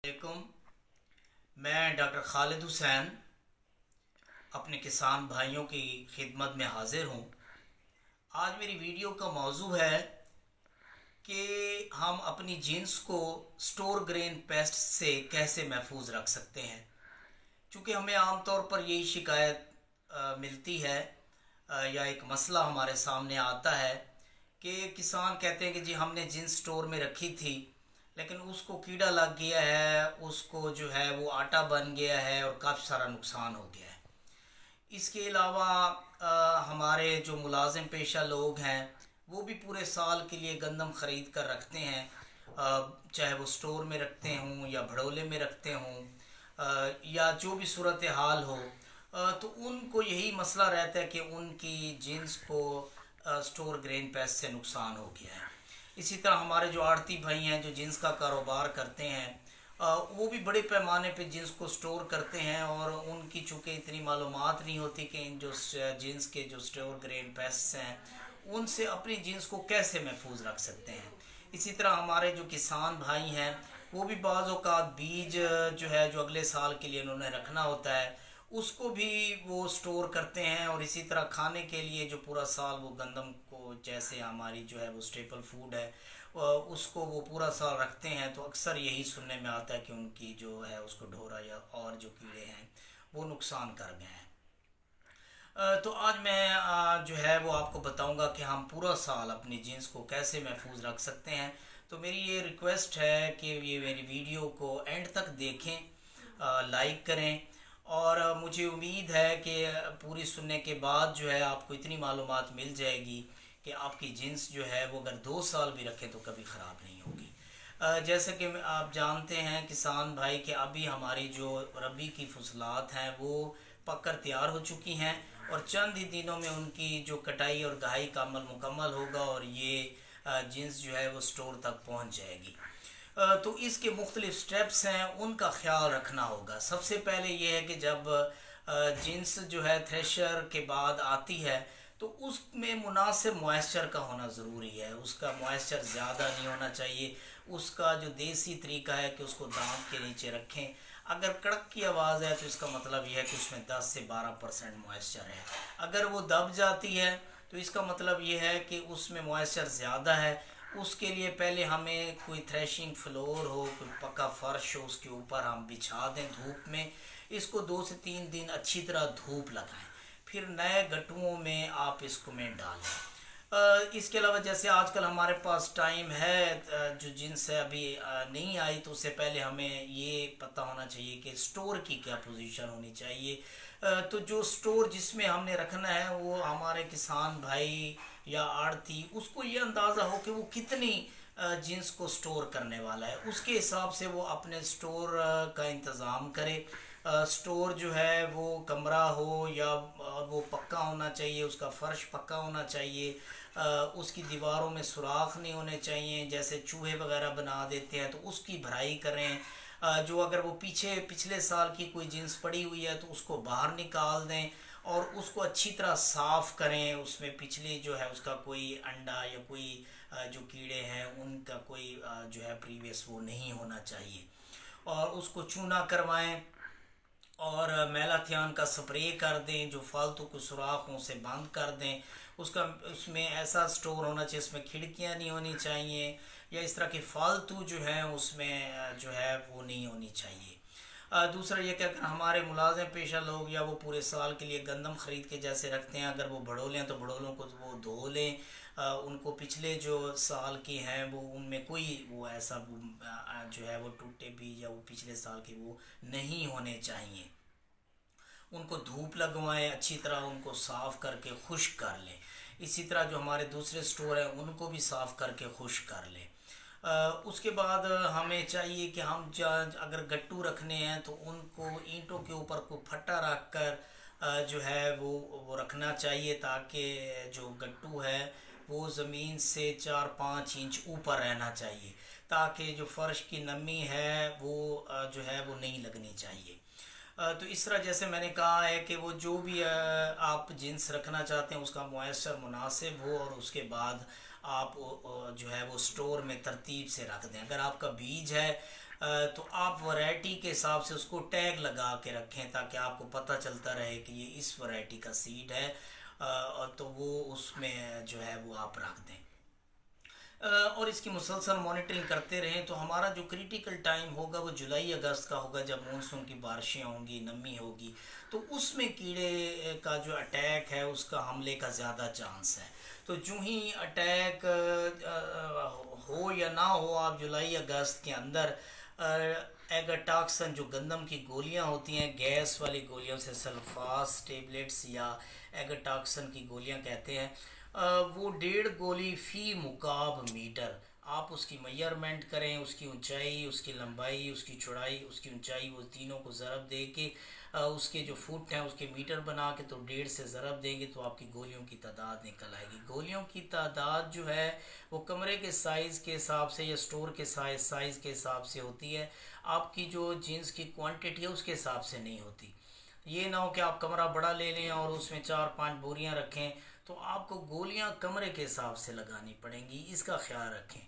वालेकुम। मैं डॉक्टर खालिद हुसैन अपने किसान भाइयों की खिदमत में हाजिर हूँ। आज मेरी वीडियो का मौजू है कि हम अपनी जीन्स को स्टोर ग्रेन पेस्ट से कैसे महफूज रख सकते हैं। क्योंकि हमें आमतौर पर यही शिकायत मिलती है या एक मसला हमारे सामने आता है कि किसान कहते हैं कि जी हमने जीन्स स्टोर में रखी थी लेकिन उसको कीड़ा लग गया है, उसको जो है वो आटा बन गया है और काफ़ी सारा नुकसान हो गया है। इसके अलावा हमारे जो मुलाजिम पेशा लोग हैं वो भी पूरे साल के लिए गंदम ख़रीद कर रखते हैं, चाहे वो स्टोर में रखते हों या भड़ोले में रखते हों या जो भी सूरत हाल हो। तो उनको यही मसला रहता है कि उनकी जीन्स को स्टोर ग्रेन पेस्ट से नुकसान हो गया है। इसी तरह हमारे जो आड़ती भाई हैं जो जीन्स का कारोबार करते हैं वो भी बड़े पैमाने पे जीन्स को स्टोर करते हैं और उनकी चूँकि इतनी मालूमात नहीं होती कि इन जो जीन्स के जो स्टोर ग्रेन पेस्ट्स हैं उनसे अपनी जीन्स को कैसे महफूज रख सकते हैं। इसी तरह हमारे जो किसान भाई हैं वो भी बाज़ औक़ात बीज जो है जो अगले साल के लिए उन्होंने रखना होता है उसको भी वो स्टोर करते हैं और इसी तरह खाने के लिए जो पूरा साल वो गंदम को, जैसे हमारी जो है वो स्टेपल फूड है, उसको वो पूरा साल रखते हैं। तो अक्सर यही सुनने में आता है कि उनकी जो है उसको ढोरा या और जो कीड़े हैं वो नुकसान कर गए हैं। तो आज मैं जो है वो आपको बताऊंगा कि हम पूरा साल अपनी जीन्स को कैसे महफूज रख सकते हैं। तो मेरी ये रिक्वेस्ट है कि ये मेरी वीडियो को एंड तक देखें, लाइक करें और मुझे उम्मीद है कि पूरी सुनने के बाद जो है आपको इतनी मालूमात मिल जाएगी कि आपकी जीन्स जो है वो अगर 2 साल भी रखें तो कभी ख़राब नहीं होगी। जैसे कि आप जानते हैं किसान भाई कि अभी हमारी जो रबी की फसलात हैं वो पककर तैयार हो चुकी हैं और चंद ही दिनों में उनकी जो कटाई और गहाई का अमल मुकम्मल होगा और ये जीन्स जो है वो स्टोर तक पहुंच जाएगी। तो इसके मुख्तलिफ स्टेप्स हैं, उनका ख्याल रखना होगा। सबसे पहले ये है कि जब जीन्स जो है थ्रेशर के बाद आती है तो उसमें मुनासिब मॉइस्चर का होना ज़रूरी है। उसका मॉइस्चर ज़्यादा नहीं होना चाहिए। उसका जो देसी तरीका है कि उसको दांत के नीचे रखें। अगर कड़क की आवाज़ है तो इसका मतलब यह है कि उसमें 10 से 12% मॉइस्चर है। अगर वो दब जाती है तो इसका मतलब ये है कि उसमें मॉइस्चर ज़्यादा है। उसके लिए पहले हमें कोई थ्रेशिंग फ्लोर हो, कोई पक्का फर्श हो, उसके ऊपर हम बिछा दें धूप में। इसको 2 से 3 दिन अच्छी तरह धूप लगाएं, फिर नए गट्टुओं में आप इसको में डालें। इसके अलावा जैसे आजकल हमारे पास टाइम है, जो जिनस अभी नहीं आई तो उससे पहले हमें ये पता होना चाहिए कि स्टोर की क्या पोजीशन होनी चाहिए। तो जो स्टोर जिसमें हमने रखना है वो हमारे किसान भाई या आड़ती उसको ये अंदाज़ा हो कि वो कितनी जीन्स को स्टोर करने वाला है, उसके हिसाब से वो अपने स्टोर का इंतज़ाम करे। स्टोर जो है वो कमरा हो या वो पक्का होना चाहिए, उसका फ़र्श पक्का होना चाहिए, उसकी दीवारों में सुराख नहीं होने चाहिए, जैसे चूहे वगैरह बना देते हैं तो उसकी भराई करें। जो अगर वो पिछले साल की कोई जीन्स पड़ी हुई है तो उसको बाहर निकाल दें और उसको अच्छी तरह साफ़ करें। उसमें पिछले जो है उसका कोई अंडा या कोई जो कीड़े हैं उनका कोई जो है प्रीवियस वो नहीं होना चाहिए और उसको चूना करवाएं और मेलाथियान का स्प्रे कर दें, जो फालतू को सुराखों से बंद कर दें। उसमें ऐसा स्टोर होना चाहिए, इसमें खिड़कियां नहीं होनी चाहिए या इस तरह के फालतू जो है उसमें जो है वो नहीं होनी चाहिए। दूसरा ये कि अगर हमारे मुलाजिम पेशा लोग या वो पूरे साल के लिए गंदम ख़रीद के जैसे रखते हैं, अगर वो भड़ोले हैं तो भड़ोलों को वो धो लें। उनको पिछले जो साल की हैं वो उनमें कोई वो ऐसा जो है वो टूटे बीज या वो पिछले साल के वो नहीं होने चाहिए। उनको धूप लगवाएं, अच्छी तरह उनको साफ़ करके खुश्क कर लें। इसी तरह जो हमारे दूसरे स्टोर हैं उनको भी साफ़ करके खुश्क कर लें। उसके बाद हमें चाहिए कि हम अगर गट्टू रखने हैं तो उनको ईंटों के ऊपर कोई फट्टा रख कर जो है वो रखना चाहिए ताकि जो गट्टू है वो ज़मीन से 4-5 इंच ऊपर रहना चाहिए ताकि जो फ़र्श की नमी है वो जो है वो नहीं लगनी चाहिए। तो इस तरह जैसे मैंने कहा है कि वो जो भी आप जीन्स रखना चाहते हैं उसका मॉइस्चर मुनासिब हो और उसके बाद आप जो है वो स्टोर में तरतीब से रख दें। अगर आपका बीज है तो आप वैरायटी के हिसाब से उसको टैग लगा के रखें ताकि आपको पता चलता रहे कि ये इस वैरायटी का सीड है, और तो वो उसमें जो है वो आप रख दें। और इसकी मुसलसल मॉनिटरिंग करते रहें तो हमारा जो क्रिटिकल टाइम होगा वो जुलाई अगस्त का होगा, जब मानसून की बारिशें होंगी, नमी होगी, तो उसमें कीड़े का जो अटैक है उसका हमले का ज़्यादा चांस है। तो जो ही अटैक हो या ना हो, आप जुलाई अगस्त के अंदर एगाटॉक्सिन जो गंदम की गोलियां होती हैं, गैस वाली गोलियों से सल्फास टेबलेट्स या एगाटॉक्सिन की गोलियां कहते हैं, वो 1.5 गोली फ़ी मुकाब मीटर आप उसकी मेजरमेंट करें, उसकी ऊंचाई, उसकी लंबाई, उसकी चौड़ाई, उसकी ऊंचाई, वो तीनों को ज़रब दे के उसके जो फुट हैं उसके मीटर बना के तो 1.5 से ज़रब देंगे तो आपकी गोलियों की तादाद निकल आएगी। गोलियों की तादाद जो है वो कमरे के साइज़ के हिसाब से या स्टोर के साइज़ के हिसाब से होती है, आपकी जो जीन्स की क्वांटिटी है उसके हिसाब से नहीं होती। ये ना हो कि आप कमरा बड़ा ले लें और उसमें 4-5 बोरियां रखें, तो आपको गोलियां कमरे के हिसाब से लगानी पड़ेंगी, इसका ख्याल रखें।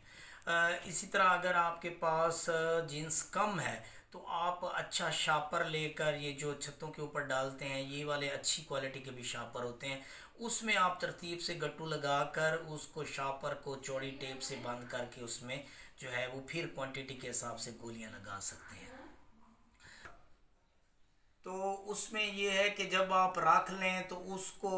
इसी तरह अगर आपके पास जीन्स कम है तो आप अच्छा शापर लेकर, ये जो छतों के ऊपर डालते हैं ये वाले अच्छी क्वालिटी के भी शापर होते हैं, उसमें आप तरतीब से गट्टू लगाकर उसको शापर को चौड़ी टेप से बंद करके उसमें जो है वो फिर क्वांटिटी के हिसाब से गोलियां लगा सकते हैं। तो उसमें ये है कि जब आप रख लें तो उसको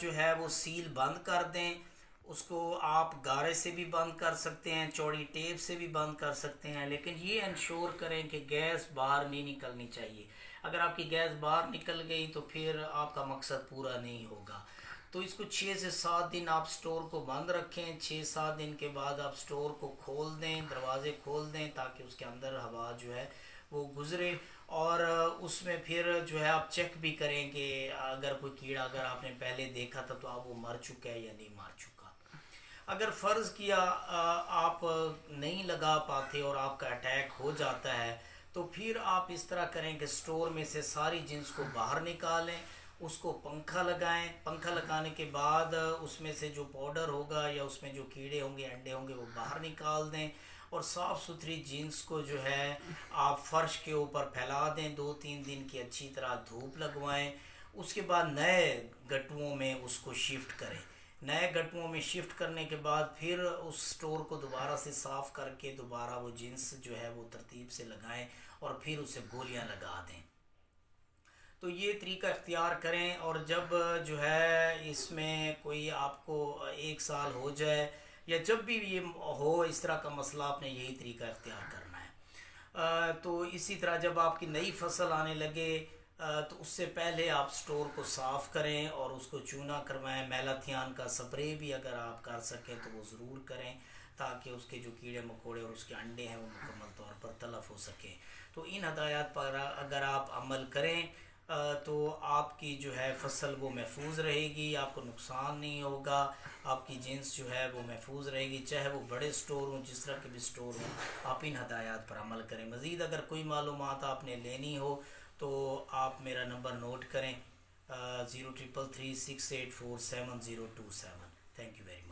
जो है वो सील बंद कर दें। उसको आप गारे से भी बंद कर सकते हैं, चौड़ी टेप से भी बंद कर सकते हैं, लेकिन ये इंश्योर करें कि गैस बाहर नहीं निकलनी चाहिए। अगर आपकी गैस बाहर निकल गई तो फिर आपका मकसद पूरा नहीं होगा। तो इसको 6 से 7 दिन आप स्टोर को बंद रखें। 6-7 दिन के बाद आप स्टोर को खोल दें, दरवाजे खोल दें ताकि उसके अंदर हवा जो है वो गुजरे, और उसमें फिर जो है आप चेक भी करें कि अगर कोई कीड़ा अगर आपने पहले देखा था तो आप वो मर चुका है या नहीं मर चुका। अगर फ़र्ज़ किया आप नहीं लगा पाते और आपका अटैक हो जाता है तो फिर आप इस तरह करें कि स्टोर में से सारी जिन्स को बाहर निकालें, उसको पंखा लगाएं। पंखा लगाने के बाद उसमें से जो पाउडर होगा या उसमें जो कीड़े होंगे, अंडे होंगे, वो बाहर निकाल दें, और साफ़ सुथरी जीन्स को जो है आप फर्श के ऊपर फैला दें। 2-3 दिन की अच्छी तरह धूप लगवाएं। उसके बाद नए गट्टुओं में उसको शिफ्ट करें। नए गट्टुओं में शिफ्ट करने के बाद फिर उस स्टोर को दोबारा से साफ़ करके दोबारा वो जीन्स जो है वो तरतीब से लगाएं और फिर उसे गोलियां लगा दें। तो ये तरीका इख्तियार करें, और जब जो है इसमें कोई आपको 1 साल हो जाए या जब भी ये हो इस तरह का मसला, आपने यही तरीका इख्तियार करना है। तो इसी तरह जब आपकी नई फसल आने लगे तो उससे पहले आप स्टोर को साफ़ करें और उसको चूना करवाएं। मेलाथियान का स्प्रे भी अगर आप कर सकें तो वो ज़रूर करें ताकि उसके जो कीड़े मकोड़े और उसके अंडे हैं वो मुकम्मल तौर पर तलफ़ हो सकें। तो इन हदायत पर अगर आप अमल करें तो आपकी जो है फसल वो महफूज रहेगी, आपको नुकसान नहीं होगा, आपकी जीन्स जो है वो महफूज रहेगी, चाहे वो बड़े स्टोर हों, जिस तरह के भी स्टोर हों। आप इन हदायत पर अमल करें। मज़ीद अगर कोई मालूमात आपने लेनी हो तो आप मेरा नंबर नोट करें 0333684727। Thank you very much.